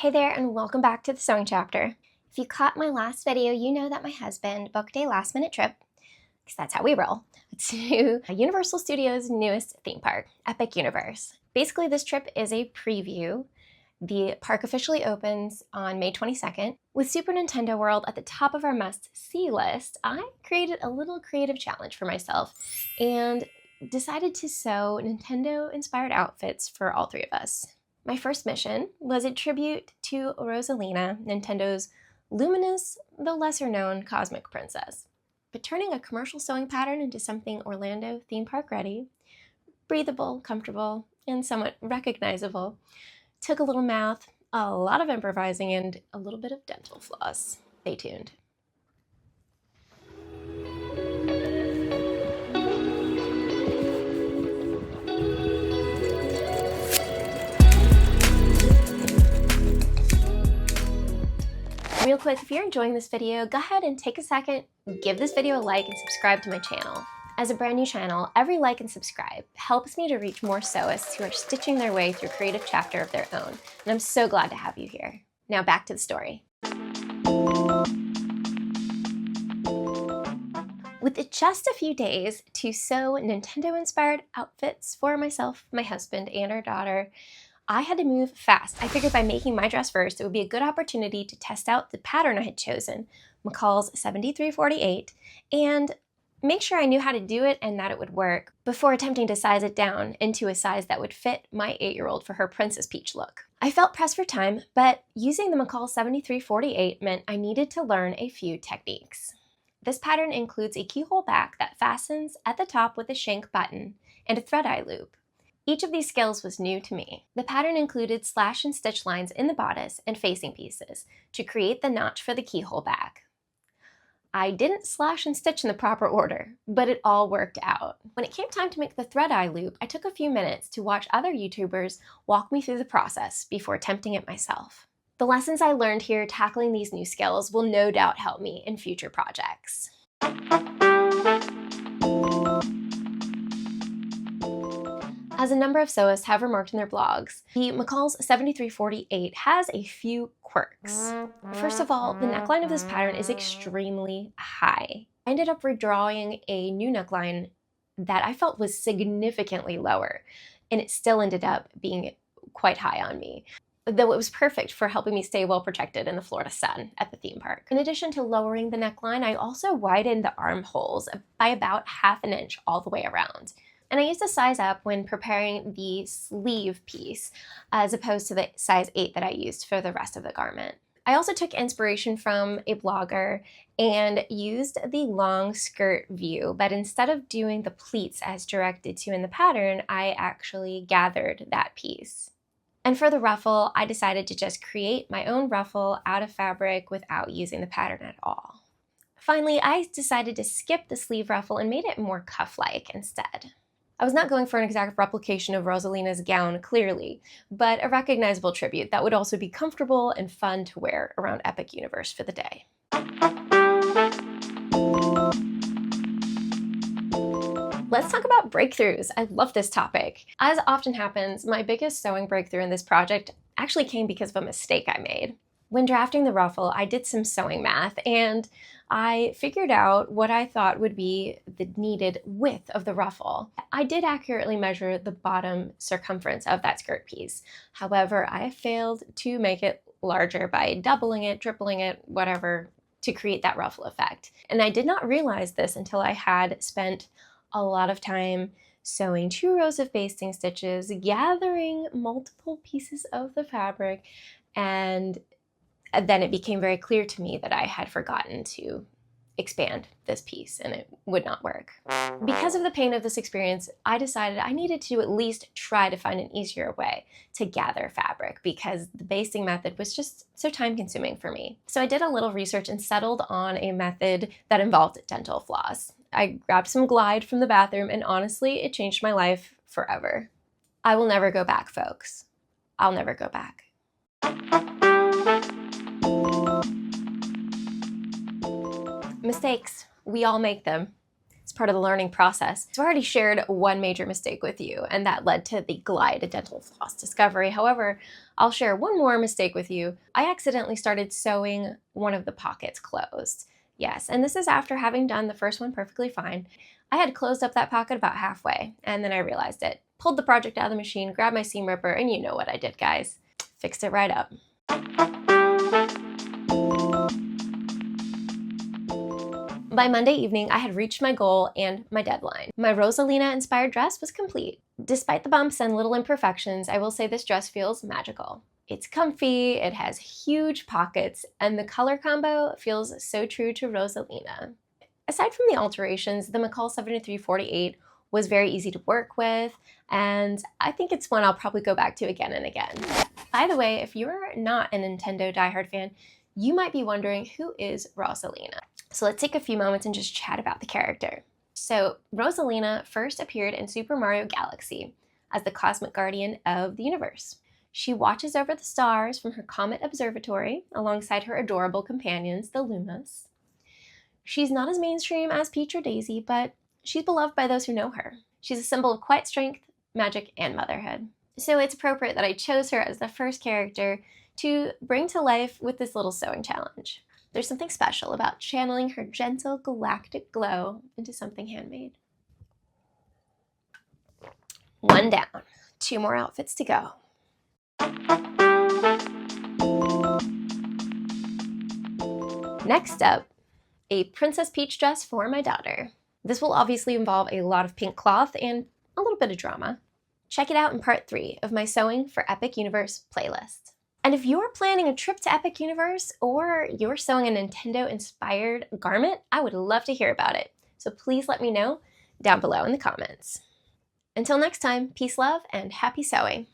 Hey there, and welcome back to the sewing chapter. If you caught my last video, you know that my husband booked a last-minute trip, because that's how we roll, to Universal Studios' newest theme park, Epic Universe. Basically, this trip is a preview. The park officially opens on May 22nd. With Super Nintendo World at the top of our must-see list, I created a little creative challenge for myself and decided to sew Nintendo-inspired outfits for all three of us. My first mission was a tribute to Rosalina, Nintendo's luminous, though lesser-known cosmic princess. But turning a commercial sewing pattern into something Orlando theme park ready, breathable, comfortable, and somewhat recognizable, took a little math, a lot of improvising, and a little bit of dental floss. Stay tuned. Real quick, if you're enjoying this video, go ahead and take a second, give this video a like, and subscribe to my channel. As a brand new channel, every like and subscribe helps me to reach more sewists who are stitching their way through a creative chapter of their own, and I'm so glad to have you here. Now back to the story. With just a few days to sew Nintendo-inspired outfits for myself, my husband, and our daughter, I had to move fast. I figured by making my dress first, it would be a good opportunity to test out the pattern I had chosen, McCall's 7348, and make sure I knew how to do it and that it would work before attempting to size it down into a size that would fit my 8-year-old for her Princess Peach look. I felt pressed for time, but using the McCall 7348 meant I needed to learn a few techniques. This pattern includes a keyhole back that fastens at the top with a shank button and a thread-eye loop. Each of these skills was new to me. The pattern included slash and stitch lines in the bodice and facing pieces to create the notch for the keyhole back. I didn't slash and stitch in the proper order, but it all worked out. When it came time to make the thread-eye loop, I took a few minutes to watch other YouTubers walk me through the process before attempting it myself. The lessons I learned here tackling these new skills will no doubt help me in future projects. As a number of sewists have remarked in their blogs, the McCall's 7348 has a few quirks. First of all, the neckline of this pattern is extremely high. I ended up redrawing a new neckline that I felt was significantly lower, and it still ended up being quite high on me, though it was perfect for helping me stay well protected in the Florida sun at the theme park. In addition to lowering the neckline, I also widened the armholes by about ½ an inch all the way around. And I used a size up when preparing the sleeve piece, as opposed to the size 8 that I used for the rest of the garment. I also took inspiration from a blogger and used the long skirt view, but instead of doing the pleats as directed to in the pattern, I actually gathered that piece. And for the ruffle, I decided to just create my own ruffle out of fabric without using the pattern at all. Finally, I decided to skip the sleeve ruffle and made it more cuff-like instead. I was not going for an exact replication of Rosalina's gown, clearly, but a recognizable tribute that would also be comfortable and fun to wear around Epic Universe for the day. Let's talk about breakthroughs. I love this topic. As often happens, my biggest sewing breakthrough in this project actually came because of a mistake I made. When drafting the ruffle, I did some sewing math and I figured out what I thought would be the needed width of the ruffle. I did accurately measure the bottom circumference of that skirt piece. However, I failed to make it larger by doubling it, tripling it, whatever, to create that ruffle effect. And I did not realize this until I had spent a lot of time sewing 2 rows of basting stitches, gathering multiple pieces of the fabric, and then it became very clear to me that I had forgotten to expand this piece and it would not work. Because of the pain of this experience, I decided I needed to at least try to find an easier way to gather fabric because the basting method was just so time-consuming for me. So I did a little research and settled on a method that involved dental floss. I grabbed some Glide from the bathroom and honestly, it changed my life forever. I will never go back, folks. I'll never go back. Mistakes, we all make them. It's part of the learning process. So I already shared one major mistake with you, and that led to the Glide dental floss discovery. However, I'll share one more mistake with you. I accidentally started sewing one of the pockets closed. Yes, and this is after having done the first one perfectly fine. I had closed up that pocket about halfway, and then I realized it. Pulled the project out of the machine, grabbed my seam ripper, and you know what I did, guys. Fixed it right up. By Monday evening, I had reached my goal and my deadline. My Rosalina-inspired dress was complete. Despite the bumps and little imperfections, I will say this dress feels magical. It's comfy, it has huge pockets, and the color combo feels so true to Rosalina. Aside from the alterations, the McCall 7348 was very easy to work with, and I think it's one I'll probably go back to again and again. By the way, if you're not a Nintendo diehard fan, you might be wondering, who is Rosalina? So let's take a few moments and just chat about the character. So Rosalina first appeared in Super Mario Galaxy as the cosmic guardian of the universe. She watches over the stars from her comet observatory alongside her adorable companions, the Lumas. She's not as mainstream as Peach or Daisy, but she's beloved by those who know her. She's a symbol of quiet strength, magic, and motherhood. So it's appropriate that I chose her as the first character to bring to life with this little sewing challenge. There's something special about channeling her gentle galactic glow into something handmade. One down, 2 more outfits to go. Next up, a Princess Peach dress for my daughter. This will obviously involve a lot of pink cloth and a little bit of drama. Check it out in part 3 of my Sewing for Epic Universe playlist. And if you're planning a trip to Epic Universe or you're sewing a Nintendo-inspired garment, I would love to hear about it. So please let me know down below in the comments. Until next time, peace, love, and happy sewing.